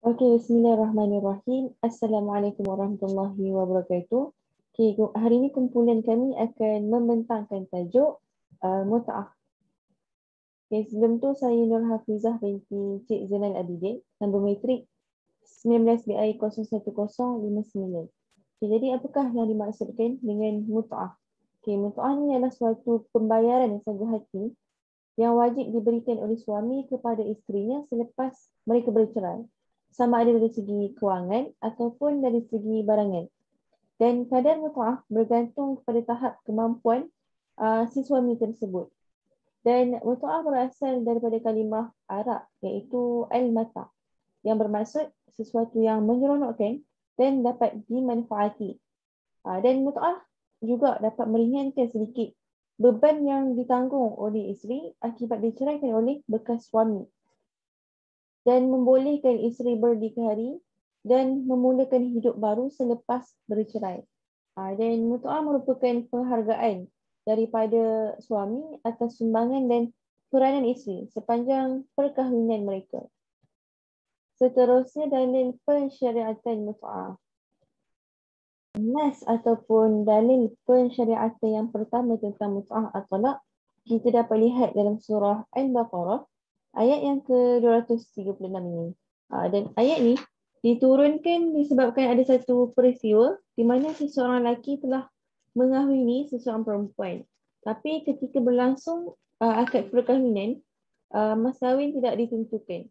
Okey, bismillahirrahmanirrahim. Assalamualaikum warahmatullahi wabarakatuh. Okey, hari ini kumpulan kami akan membentangkan tajuk mut'ah. Okey, sebelum tu saya Nur Hafizah binti Cik Zainal Abidin, nombor matrik 19BI 01059. Okey, jadi apakah yang dimaksudkan dengan mut'ah? Okey, mut'ah ni adalah suatu pembayaran sahaja hati yang wajib diberikan oleh suami kepada isterinya selepas mereka bercerai, sama ada dari segi kewangan ataupun dari segi barangan. Dan kadar mut'ah bergantung kepada tahap kemampuan si suami tersebut. Dan mut'ah berasal daripada kalimah Arab iaitu al-mata' yang bermaksud sesuatu yang menyeronokkan dan dapat dimanfaati. Dan mut'ah juga dapat meringankan sedikit beban yang ditanggung oleh isteri akibat diceraikan oleh bekas suami dan membolehkan isteri berdikari dan memulakan hidup baru selepas bercerai. Dan mut'ah merupakan penghargaan daripada suami atas sumbangan dan peranan isteri sepanjang perkahwinan mereka. Seterusnya, dalil pensyariatan mut'ah. Nas ataupun dalil pensyariatan yang pertama tentang mut'ah atau talaq kita dapat lihat dalam surah Al-Baqarah ayat yang ke-236 ini. Dan ayat ni diturunkan disebabkan ada satu peristiwa di mana seseorang lelaki telah mengahwini seseorang perempuan. Tapi ketika berlangsung akad perkahwinan, mas kahwin tidak ditentukan.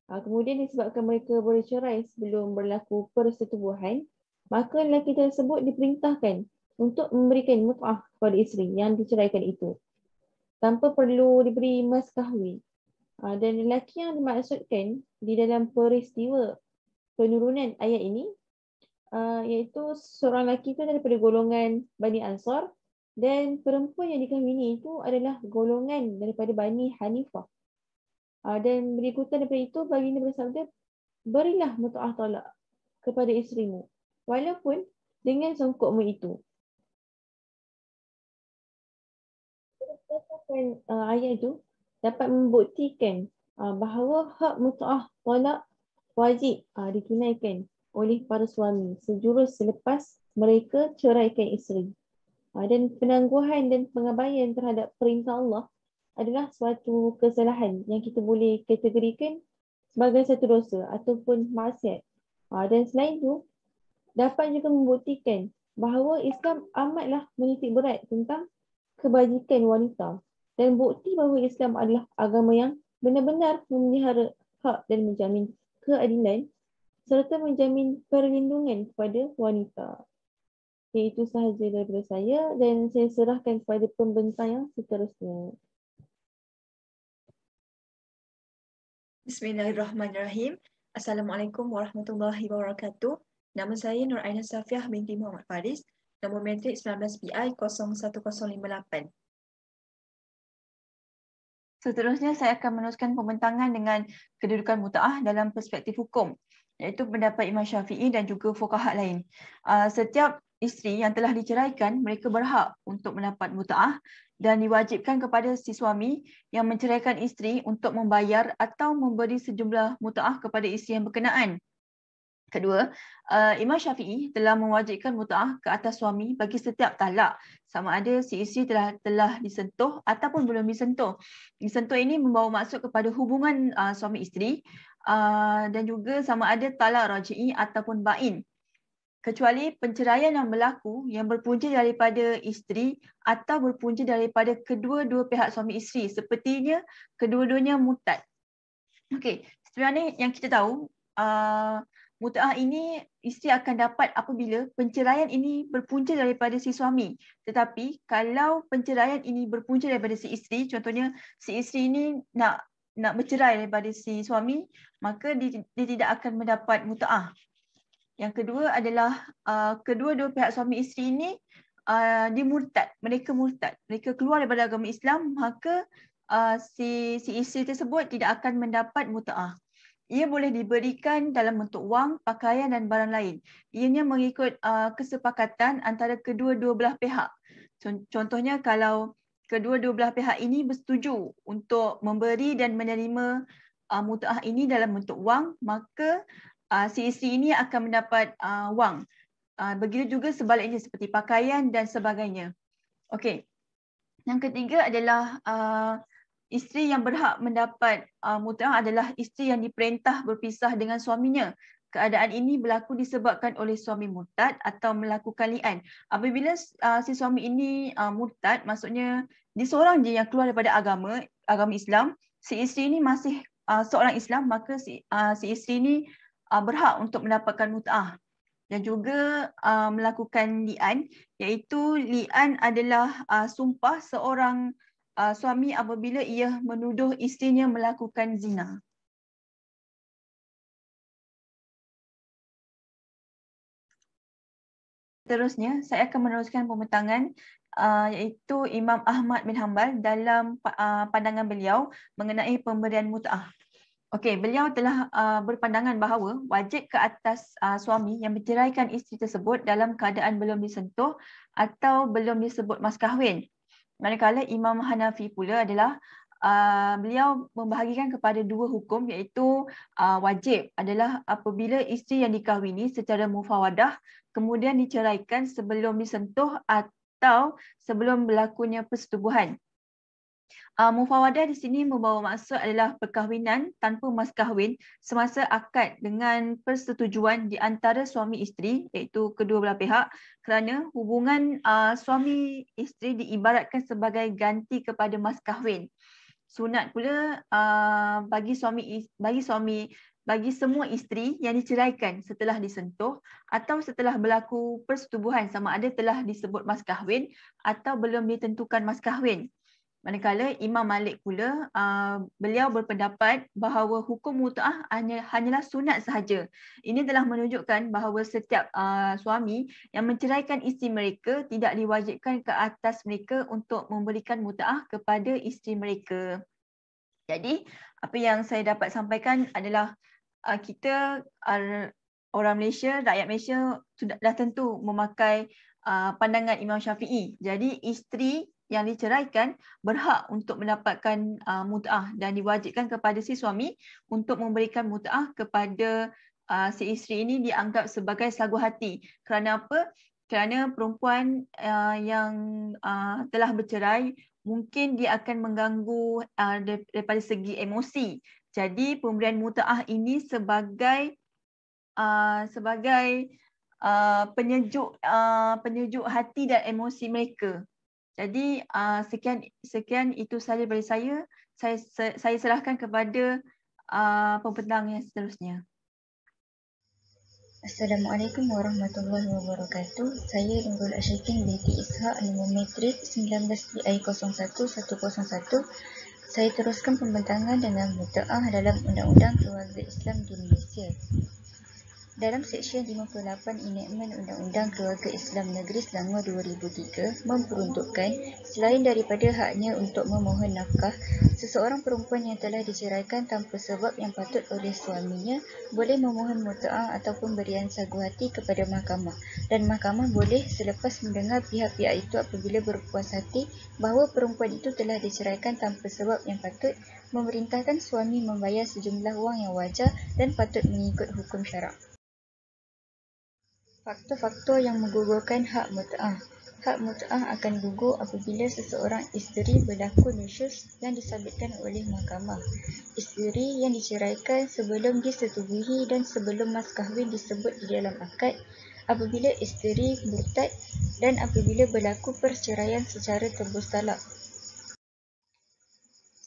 Kemudian disebabkan mereka bercerai sebelum berlaku persetubuhan, maka lelaki tersebut diperintahkan untuk memberikan mut'ah kepada isteri yang diceraikan itu tanpa perlu diberi mas kahwin. Dan lelaki yang dimaksudkan di dalam peristiwa penurunan ayat ini iaitu seorang lelaki itu daripada golongan Bani Ansar dan perempuan yang dikahwini itu adalah golongan daripada Bani Hanifah. Dan berikutan daripada itu baginda bersabda, berilah mut'ah talak kepada isterimu walaupun dengan songkokmu itu. Ayat itu dapat membuktikan bahawa hak mut'ah talak wajib ditunaikan oleh para suami sejurus selepas mereka ceraikan isteri. Dan penangguhan dan pengabaian terhadap perintah Allah adalah suatu kesalahan yang kita boleh kategorikan sebagai satu dosa ataupun maksiat. Dan selain itu, dapat juga membuktikan bahawa Islam amatlah menitik berat tentang kebajikan wanita dan bukti bahawa Islam adalah agama yang benar-benar memelihara hak dan menjamin keadilan serta menjamin perlindungan kepada wanita. Itu sahaja daripada saya dan saya serahkan kepada pembentang yang seterusnya. Bismillahirrahmanirrahim. Assalamualaikum warahmatullahi wabarakatuh. Nama saya Nur Aina Safiah binti Muhammad Faris. Nombor matrik 19BI 01058. Seterusnya saya akan meneruskan pembentangan dengan kedudukan mut'ah dalam perspektif hukum, iaitu pendapat Imam Syafi'i dan juga fuqaha lain. Setiap isteri yang telah diceraikan, mereka berhak untuk mendapat mut'ah dan diwajibkan kepada si suami yang menceraikan isteri untuk membayar atau memberi sejumlah mut'ah kepada isteri yang berkenaan. Kedua, Imam Syafi'i telah mewajibkan mut'ah ke atas suami bagi setiap talak, sama ada si isteri telah disentuh ataupun belum disentuh. Disentuh ini membawa maksud kepada hubungan suami isteri dan juga sama ada talak raj'i ataupun ba'in. Kecuali penceraian yang berlaku yang berpunca daripada isteri atau berpunca daripada kedua-dua pihak suami isteri, sepertinya kedua-duanya murtad. Okey, sebenarnya yang kita tahu, mut'ah ini isteri akan dapat apabila penceraian ini berpunca daripada si suami. Tetapi kalau penceraian ini berpunca daripada si isteri, contohnya si isteri ini nak bercerai daripada si suami, maka dia tidak akan mendapat mut'ah. Yang kedua adalah kedua-dua pihak suami isteri ini dia murtad, mereka keluar daripada agama Islam, maka si isteri tersebut tidak akan mendapat mut'ah. Ia boleh diberikan dalam bentuk wang, pakaian dan barang lain. Ianya mengikut kesepakatan antara kedua-dua belah pihak. Contohnya kalau kedua-dua belah pihak ini bersetuju untuk memberi dan menerima mutaah ini dalam bentuk wang, maka si isteri ini akan mendapat wang. Begitu juga sebaliknya seperti pakaian dan sebagainya. Okey. Yang ketiga adalah isteri yang berhak mendapat mutaah adalah isteri yang diperintah berpisah dengan suaminya. Keadaan ini berlaku disebabkan oleh suami murtad atau melakukan li'an. Apabila si suami ini murtad, maksudnya dia seorang je yang keluar daripada agama Islam, si isteri ini masih seorang Islam, maka si isteri ini berhak untuk mendapatkan mutaah. Dan juga melakukan li'an, iaitu li'an adalah sumpah seorang suami apabila ia menuduh isterinya melakukan zina. Seterusnya, saya akan meneruskan pembentangan iaitu Imam Ahmad bin Hanbal dalam pandangan beliau mengenai pemberian mutaah. Okey, beliau telah berpandangan bahawa wajib ke atas suami yang menceraikan isteri tersebut dalam keadaan belum disentuh atau belum disebut mas kahwin. Manakala Imam Hanafi pula adalah beliau membahagikan kepada dua hukum, iaitu wajib adalah apabila isteri yang dikahwini secara mufawadah kemudian diceraikan sebelum disentuh atau sebelum berlakunya persetubuhan. Mufawadah di sini membawa maksud adalah perkahwinan tanpa mas kahwin semasa akad dengan persetujuan di antara suami isteri, iaitu kedua belah pihak, kerana hubungan suami isteri diibaratkan sebagai ganti kepada mas kahwin. Sunat pula bagi semua isteri yang diceraikan setelah disentuh atau setelah berlaku persetubuhan, sama ada telah disebut mas kahwin atau belum ditentukan mas kahwin. Manakala Imam Malik pula, beliau berpendapat bahawa hukum mutaah hanyalah sunat sahaja. Ini telah menunjukkan bahawa setiap suami yang menceraikan isteri mereka tidak diwajibkan ke atas mereka untuk memberikan mutaah kepada isteri mereka. Jadi, apa yang saya dapat sampaikan adalah kita orang Malaysia, rakyat Malaysia dah tentu memakai pandangan Imam Syafi'i. Jadi, isteri yang diceraikan berhak untuk mendapatkan mutaah dan diwajibkan kepada si suami untuk memberikan mutaah kepada si isteri ini dianggap sebagai sagu hati. Kerana apa? Kerana perempuan yang telah bercerai mungkin dia akan mengganggu daripada segi emosi. Jadi pemberian mutaah ini sebagai penyejuk hati dan emosi mereka. Jadi sekian itu sahaja dari saya. Saya serahkan kepada pembentang yang seterusnya. Assalamualaikum warahmatullahi wabarakatuh. Saya Nurul Asyikin binti Ishaq, nombor metrik 19BI01101. Saya teruskan pembentangan dengan mutaah dalam Undang-Undang Keluarga Islam di Malaysia. Dalam Seksyen 58 Enakmen Undang-Undang Keluarga Islam Negeri Selangor 2003 memperuntukkan selain daripada haknya untuk memohon nafkah, seseorang perempuan yang telah diceraikan tanpa sebab yang patut oleh suaminya boleh memohon mutaah atau pemberian sagu hati kepada mahkamah, dan mahkamah boleh selepas mendengar pihak-pihak itu apabila berpuas hati bahawa perempuan itu telah diceraikan tanpa sebab yang patut memerintahkan suami membayar sejumlah wang yang wajar dan patut mengikut hukum syarak. Faktor-faktor yang menggugurkan hak mutaah. Hak mutaah akan gugur apabila seseorang isteri berlaku nusyuz yang disabitkan oleh mahkamah. Isteri yang diceraikan sebelum disetubuhi dan sebelum mas kahwin disebut di dalam akad, apabila isteri murtad dan apabila berlaku perceraian secara tebus talak.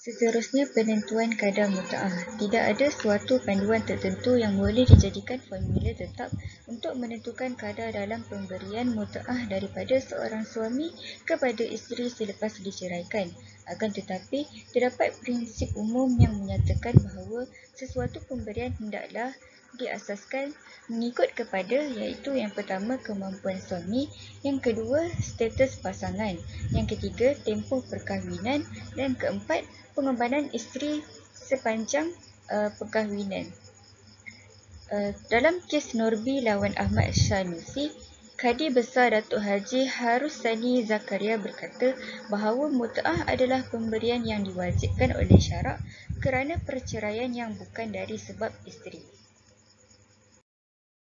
Seterusnya, penentuan kadar mutaah. Tidak ada suatu panduan tertentu yang boleh dijadikan formula tetap untuk menentukan kadar dalam pemberian mutaah daripada seorang suami kepada isteri selepas diceraikan. Akan tetapi, terdapat prinsip umum yang menyatakan bahawa sesuatu pemberian hendaklah diasaskan mengikut kepada, iaitu yang pertama kemampuan suami, yang kedua status pasangan, yang ketiga tempoh perkahwinan, dan keempat pengorbanan isteri sepanjang perkahwinan. Dalam kes Norbi lawan Ahmad Sanusi, Kadi Besar Datuk Haji Harusani Zakaria berkata bahawa mut'ah adalah pemberian yang diwajibkan oleh syarak kerana perceraian yang bukan dari sebab isteri.